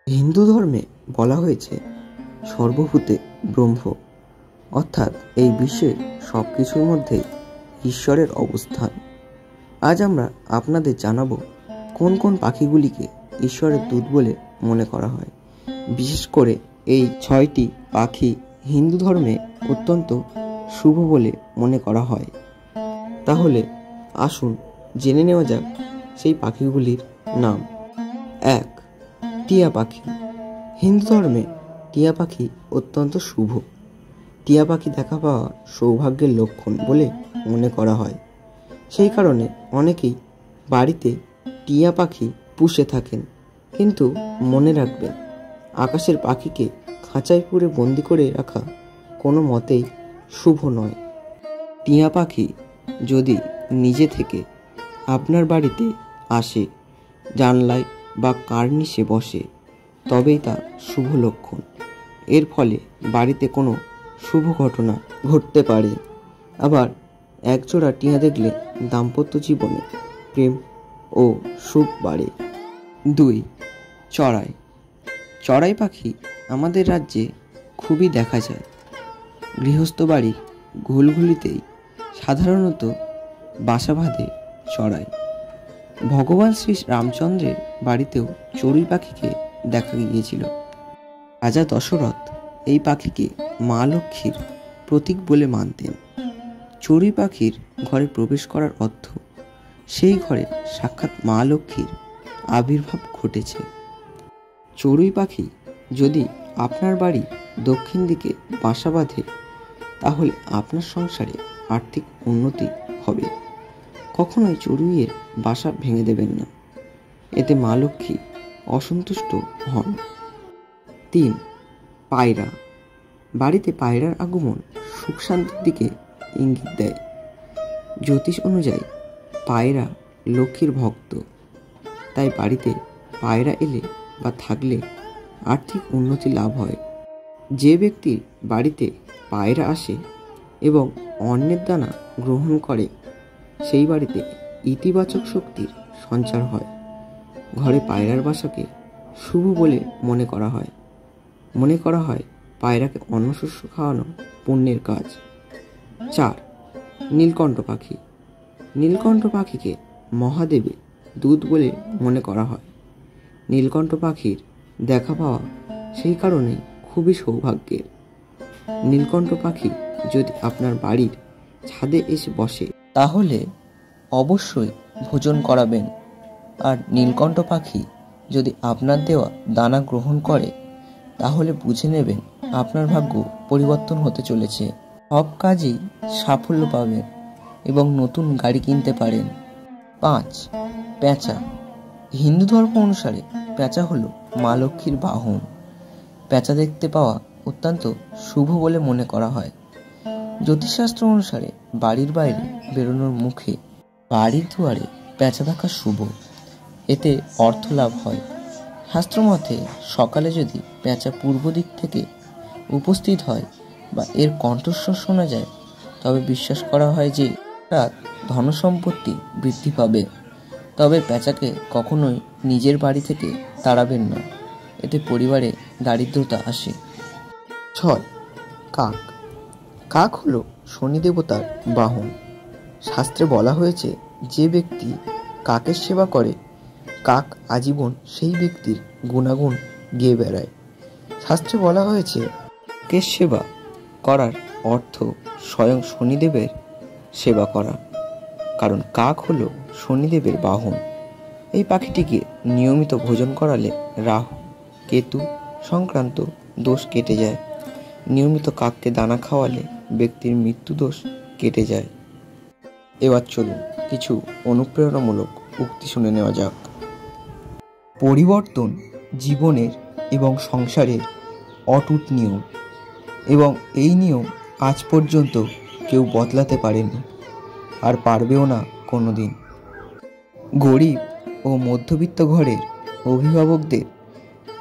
হিন্দু ধর্মে বলা হয়েছে সর্বভূতে ব্রহ্ম, অর্থাৎ এই বিশ্বের সব কিছুর মধ্যে ঈশ্বরের অবস্থান। আজ আমরা আপনাদের জানাবো কোন কোন পাখিগুলিকে ঈশ্বরের দূত বলে মনে করা হয়। বিশেষ করে এই 6টি পাখি হিন্দু ধর্মে অত্যন্ত শুভ বলে মনে করা হয়। তাহলে আসুন জেনে নেওয়া যাক সেই পাখিগুলির নাম। 1. টিয়া পাখি। হিন্দু ধর্মে টিয়া পাখি অত্যন্ত শুভ। টিয়া পাখি দেখা পাওয়া সৌভাগ্যের লক্ষণ বলে মনে করা হয়। সেই কারণে অনেকেই বাড়িতে টিয়া পাখি পুষে থাকেন। কিন্তু মনে রাখবেন, আকাশের পাখিকে খাঁচায় পুরে বন্দি করে রাখা কোনো মতেই শুভ নয়। টিয়া পাখি যদি নিজে থেকে আপনার বাড়িতে আসে, জানলায় বা কার্নিশে বসে, তবেই তা শুভ লক্ষণ। এর ফলে বাড়িতে কোনো শুভ ঘটনা ঘটতে পারে। আবার একজোড়া টিয়া দেখলে দাম্পত্য জীবনে প্রেম ও সুখ বাড়ে। 2. চড়াই। চড়াই পাখি আমাদের রাজ্যে খুবই দেখা যায়। গৃহস্থ বাড়ির ঘুলঘুলিতেই সাধারণত বাসা বাঁধে চড়াই। ভগবান শ্রী রামচন্দ্রের বাড়িতেও চড়ুই পাখিকে দেখা গিয়েছিল। রাজা দশরথ এই পাখিকে মা লক্ষ্মীর প্রতীক বলে মানতেন। চড়ুই পাখির ঘরে প্রবেশ করার অর্থ সেই ঘরে সাক্ষাৎ মা লক্ষ্মীর আবির্ভাব ঘটেছে। চড়ুই পাখি যদি আপনার বাড়ি দক্ষিণ দিকে বাসা বাঁধে, তাহলে আপনার সংসারে আর্থিক উন্নতি হবে। কখনোই চড়ুইয়ের বাসা ভেঙে দেবেন না, এতে মা লক্ষ্মী অসন্তুষ্ট হন। 3. পায়রা। বাড়িতে পায়রার আগমন সুখ শান্তির দিকে ইঙ্গিত দেয়। জ্যোতিষ অনুযায়ী পায়রা লক্ষ্মীর ভক্ত, তাই বাড়িতে পায়রা এলে বা থাকলে আর্থিক উন্নতি লাভ হয়। যে ব্যক্তির বাড়িতে পায়রা আসে এবং অন্নের দানা গ্রহণ করে, সেই বাড়িতে ইতিবাচক শক্তির সঞ্চার হয়। ঘরে পায়রার বাসাকে শুভ বলে মনে করা হয় পায়রাকে অন্নশস্য খাওয়ানো পুণ্যের কাজ। 4. নীলকণ্ঠ পাখি। নীলকণ্ঠ পাখিকে মহাদেবের দূত বলে মনে করা হয়। নীলকণ্ঠ পাখির দেখা পাওয়া সেই কারণে খুবই সৌভাগ্যের। নীলকণ্ঠ পাখি যদি আপনার বাড়ির ছাদে এসে বসে, তাহলে অবশ্যই ভোজন করাবেন। আর নীলকণ্ঠ পাখি যদি আপনার দেওয়া দানা গ্রহণ করে, তাহলে বুঝে নেবেন আপনার ভাগ্য পরিবর্তন হতে চলেছে। সব কাজেই সাফল্য পাবেন এবং নতুন গাড়ি কিনতে পারেন। 5. পেঁচা। হিন্দু ধর্ম অনুসারে পেঁচা হলো মা লক্ষ্মীর বাহন। পেঁচা দেখতে পাওয়া অত্যন্ত শুভ বলে মনে করা হয়। জ্যোতিষশাস্ত্র অনুসারে বাড়ির বাইরে বেরোনোর মুখে বাড়ির দুয়ারে পেঁচা দেখা শুভ, এতে অর্থ লাভ হয়। শাস্ত্রমতে সকালে যদি পেঁচা পূর্ব দিক থেকে উপস্থিত হয় বা এর কণ্ঠস্বর শোনা যায়, তবে বিশ্বাস করা হয় যে রাত ধনসম্পত্তি বৃদ্ধি পাবে। তবে পেঁচাকে কখনোই নিজের বাড়ি থেকে তাড়াবেন না, এতে পরিবারে দারিদ্রতা আসে। 6. কাক। কাক হলো শনি দেবতার বাহন। শাস্ত্রে বলা হয়েছে, যে ব্যক্তি কাকের সেবা করে, কাক আজীবন সেই ব্যক্তির গুণাগুণ গেয়ে বেড়ায়। শাস্ত্রে বলা হয়েছে, কাকের সেবা করার অর্থ স্বয়ং শনিদেবের সেবা করা, কারণ কাক হলো শনিদেবের বাহন। এই পাখিটিকে নিয়মিত ভোজন করালে রাহু কেতু সংক্রান্ত দোষ কেটে যায়। নিয়মিত কাককে দানা খাওয়ালে ব্যক্তির মৃত্যু দোষ কেটে যায়। এবার চলুন কিছু অনুপ্রেরণামূলক উক্তি শুনে নেওয়া যাক। পরিবর্তন জীবনের এবং সংসারের অটুট নিয়ম, এবং এই নিয়ম আজ পর্যন্ত কেউ বদলাতে পারেনি, আর পারবেও না কোনো দিন। গরিব ও মধ্যবিত্ত ঘরের অভিভাবকদের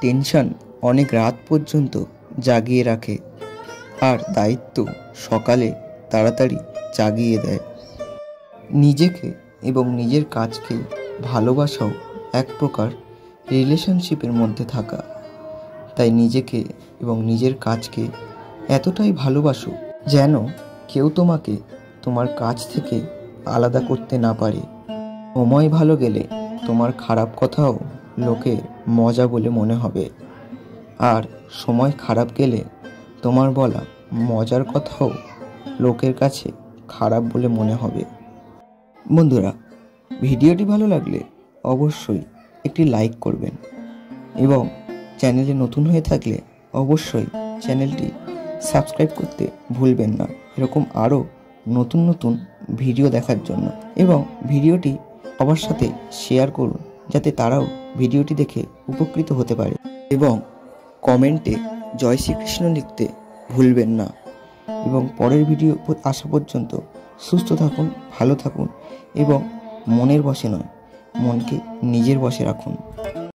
টেনশন অনেক রাত পর্যন্ত জাগিয়ে রাখে, আর দায়িত্ব সকালে তাড়াতাড়ি জাগিয়ে দেয়। নিজেকে এবং নিজের কাজকে ভালোবাসাও এক প্রকার রিলেশনশিপের মধ্যে থাকা। তাই নিজেকে এবং নিজের কাজকে এতটাই ভালোবাসো যেন কেউ তোমাকে তোমার কাজ থেকে আলাদা করতে না পারে। সময় ভালো গেলে তোমার খারাপ কথাও লোকের মজা বলে মনে হবে, আর সময় খারাপ গেলে তোমার বলা মজার কথাও লোকের কাছে খারাপ বলে মনে হবে। বন্ধুরা, ভিডিওটি ভালো লাগলে অবশ্যই একটি লাইক করবেন এবং চ্যানেলে নতুন হয়ে থাকলে অবশ্যই চ্যানেলটি সাবস্ক্রাইব করতে ভুলবেন না, এরকম আরও নতুন নতুন ভিডিও দেখার জন্য। এবং ভিডিওটি সবার সাথে শেয়ার করুন যাতে তারাও ভিডিওটি দেখে উপকৃত হতে পারে। এবং কমেন্টে জয় শ্রীকৃষ্ণ লিখতে ভুলবেন না। এবং পরের ভিডিও আসা পর্যন্ত সুস্থ থাকুন, ভালো থাকুন এবং মনের বশে নয়, মনকে নিজের বশে রাখুন।